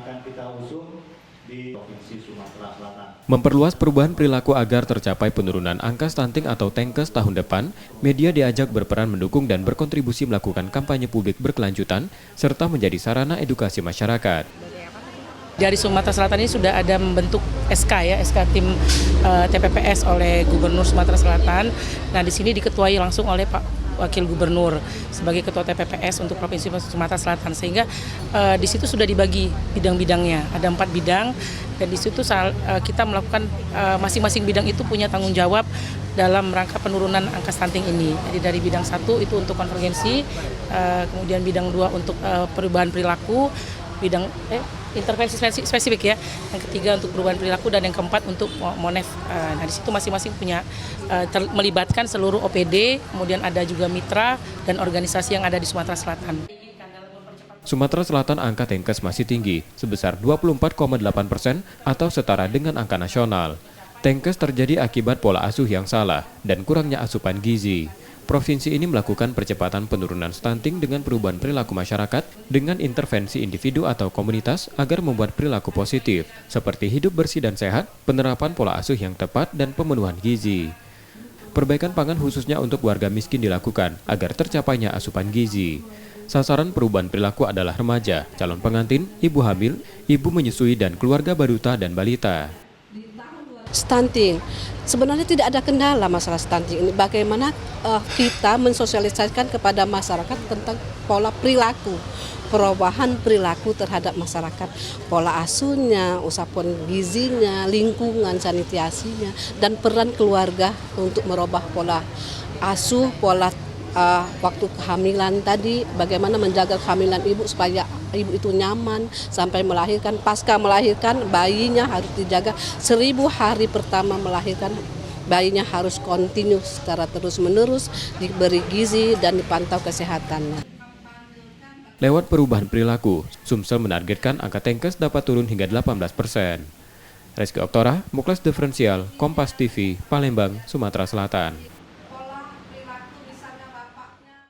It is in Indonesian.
akan kita usung di Provinsi Sumatera Selatan. Memperluas perubahan perilaku agar tercapai penurunan angka stunting atau TENKES tahun depan, media diajak berperan mendukung dan berkontribusi melakukan kampanye publik berkelanjutan, serta menjadi sarana edukasi masyarakat. Dari Sumatera Selatan ini sudah ada membentuk SK ya, SK tim TPPS oleh Gubernur Sumatera Selatan. Nah, di sini diketuai langsung oleh Pak Wakil Gubernur sebagai Ketua TPPS untuk Provinsi Sumatera Selatan, sehingga di situ sudah dibagi bidang-bidangnya, ada 4 bidang, dan di situ kita melakukan masing-masing bidang itu punya tanggung jawab dalam rangka penurunan angka stunting ini. Jadi dari bidang 1 itu untuk konvergensi, kemudian bidang 2 untuk perubahan perilaku, bidang intervensi spesifik ya, yang ketiga untuk perubahan perilaku, dan yang keempat untuk MONEF. Nah, di situ masing-masing punya melibatkan seluruh OPD, kemudian ada juga mitra dan organisasi yang ada di Sumatera Selatan. Sumatera Selatan angka TENKES masih tinggi, sebesar 24,8% atau setara dengan angka nasional. TENKES terjadi akibat pola asuh yang salah dan kurangnya asupan gizi. Provinsi ini melakukan percepatan penurunan stunting dengan perubahan perilaku masyarakat dengan intervensi individu atau komunitas agar membuat perilaku positif, seperti hidup bersih dan sehat, penerapan pola asuh yang tepat, dan pemenuhan gizi. Perbaikan pangan khususnya untuk warga miskin dilakukan agar tercapainya asupan gizi. Sasaran perubahan perilaku adalah remaja, calon pengantin, ibu hamil, ibu menyusui, dan keluarga baduta dan balita. Stunting, sebenarnya tidak ada kendala masalah stunting ini. Bagaimana kita mensosialisasikan kepada masyarakat tentang pola perilaku, perubahan perilaku terhadap masyarakat, pola asuhnya, usapan gizinya, lingkungan, sanitasinya, dan peran keluarga untuk merubah pola asuh, pola waktu kehamilan tadi, bagaimana menjaga kehamilan ibu supaya ibu itu nyaman sampai melahirkan. Pasca melahirkan, bayinya harus dijaga 1000 hari pertama melahirkan, bayinya harus kontinu secara terus-menerus, diberi gizi dan dipantau kesehatannya. Lewat perubahan perilaku, Sumsel menargetkan angka TENKES dapat turun hingga 18%. Reski Oktora, Muklas Diferensial, Kompas TV, Palembang, Sumatera Selatan.